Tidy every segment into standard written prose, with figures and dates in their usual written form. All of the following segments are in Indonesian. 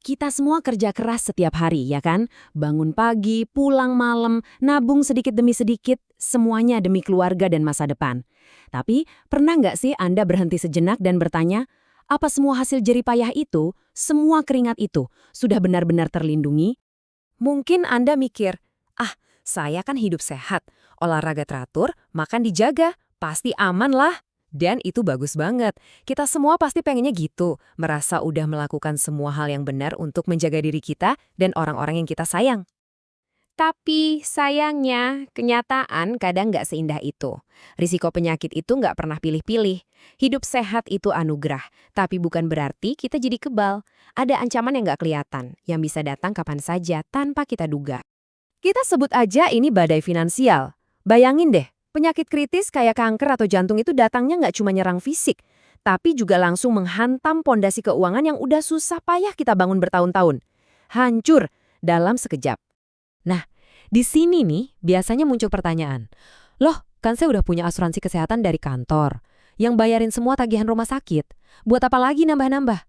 Kita semua kerja keras setiap hari, ya kan? Bangun pagi, pulang malam, nabung sedikit demi sedikit, semuanya demi keluarga dan masa depan. Tapi, pernah nggak sih Anda berhenti sejenak dan bertanya, apa semua hasil jerih payah itu, semua keringat itu, sudah benar-benar terlindungi? Mungkin Anda mikir, saya kan hidup sehat, olahraga teratur, makan dijaga, pasti aman lah. Dan itu bagus banget. Kita semua pasti pengennya gitu, merasa udah melakukan semua hal yang benar untuk menjaga diri kita dan orang-orang yang kita sayang. Tapi sayangnya, kenyataan kadang nggak seindah itu. Risiko penyakit itu nggak pernah pilih-pilih. Hidup sehat itu anugerah, tapi bukan berarti kita jadi kebal. Ada ancaman yang nggak kelihatan, yang bisa datang kapan saja tanpa kita duga. Kita sebut aja ini badai finansial. Bayangin deh, penyakit kritis kayak kanker atau jantung itu datangnya nggak cuma nyerang fisik, tapi juga langsung menghantam pondasi keuangan yang udah susah payah kita bangun bertahun-tahun. Hancur dalam sekejap. Nah, di sini nih biasanya muncul pertanyaan. Loh, kan saya udah punya asuransi kesehatan dari kantor, yang bayarin semua tagihan rumah sakit. Buat apa lagi nambah-nambah?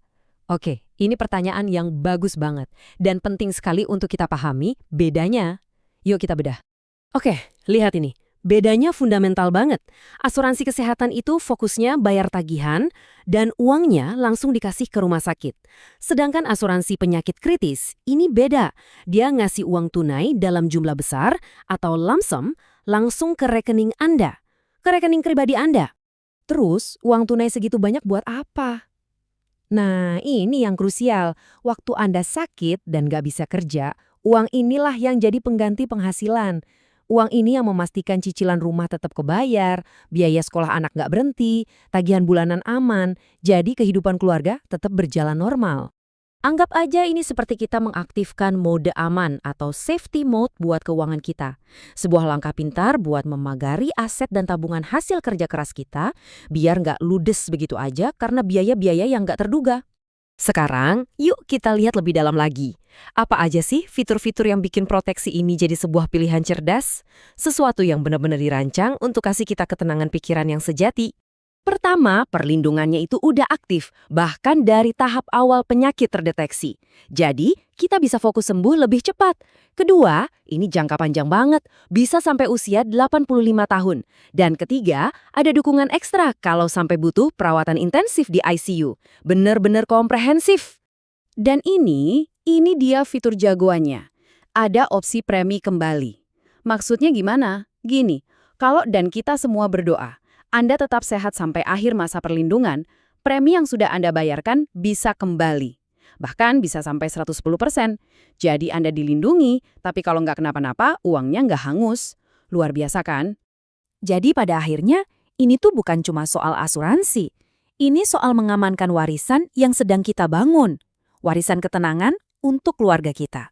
Oke, ini pertanyaan yang bagus banget dan penting sekali untuk kita pahami bedanya. Yuk kita bedah. Oke, lihat ini. Bedanya fundamental banget. Asuransi kesehatan itu fokusnya bayar tagihan dan uangnya langsung dikasih ke rumah sakit. Sedangkan asuransi penyakit kritis, ini beda. Dia ngasih uang tunai dalam jumlah besar atau lump sum langsung ke rekening Anda, ke rekening pribadi Anda. Terus, uang tunai segitu banyak buat apa? Nah, ini yang krusial. Waktu Anda sakit dan nggak bisa kerja, uang inilah yang jadi pengganti penghasilan. Uang ini yang memastikan cicilan rumah tetap kebayar, biaya sekolah anak nggak berhenti, tagihan bulanan aman, jadi kehidupan keluarga tetap berjalan normal. Anggap aja ini seperti kita mengaktifkan mode aman atau safety mode buat keuangan kita. Sebuah langkah pintar buat memagari aset dan tabungan hasil kerja keras kita, biar nggak ludes begitu aja karena biaya-biaya yang nggak terduga. Sekarang, yuk kita lihat lebih dalam lagi. Apa aja sih fitur-fitur yang bikin proteksi ini jadi sebuah pilihan cerdas? Sesuatu yang benar-benar dirancang untuk kasih kita ketenangan pikiran yang sejati. Pertama, perlindungannya itu udah aktif, bahkan dari tahap awal penyakit terdeteksi. Jadi, kita bisa fokus sembuh lebih cepat. Kedua, ini jangka panjang banget, bisa sampai usia 85 tahun. Dan ketiga, ada dukungan ekstra kalau sampai butuh perawatan intensif di ICU. Bener-bener komprehensif. Dan ini dia fitur jagoannya. Ada opsi premi kembali. Maksudnya gimana? Gini, kalau dan kita semua berdoa, Anda tetap sehat sampai akhir masa perlindungan, premi yang sudah Anda bayarkan bisa kembali. Bahkan bisa sampai 110%. Jadi Anda dilindungi, tapi kalau nggak kenapa-napa, uangnya nggak hangus. Luar biasa kan? Jadi pada akhirnya, ini tuh bukan cuma soal asuransi. Ini soal mengamankan warisan yang sedang kita bangun. Warisan ketenangan untuk keluarga kita.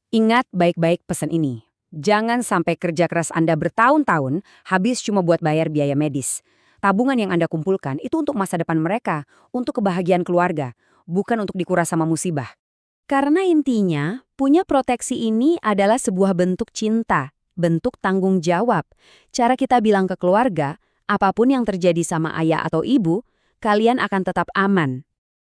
Ingat baik-baik pesan ini. Jangan sampai kerja keras Anda bertahun-tahun habis cuma buat bayar biaya medis. Tabungan yang Anda kumpulkan itu untuk masa depan mereka, untuk kebahagiaan keluarga, bukan untuk dikuras sama musibah. Karena intinya, punya proteksi ini adalah sebuah bentuk cinta, bentuk tanggung jawab. Cara kita bilang ke keluarga, apapun yang terjadi sama ayah atau ibu, kalian akan tetap aman.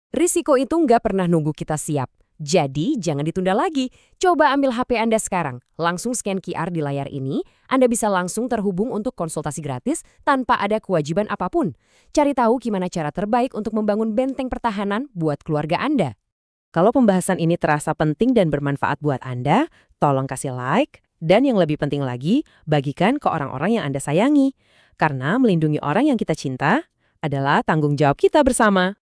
Risiko itu nggak pernah nunggu kita siap. Jadi, jangan ditunda lagi. Coba ambil HP Anda sekarang. Langsung scan QR di layar ini, Anda bisa langsung terhubung untuk konsultasi gratis tanpa ada kewajiban apapun. Cari tahu gimana cara terbaik untuk membangun benteng pertahanan buat keluarga Anda. Kalau pembahasan ini terasa penting dan bermanfaat buat Anda, tolong kasih like, dan yang lebih penting lagi, bagikan ke orang-orang yang Anda sayangi. Karena melindungi orang yang kita cinta adalah tanggung jawab kita bersama.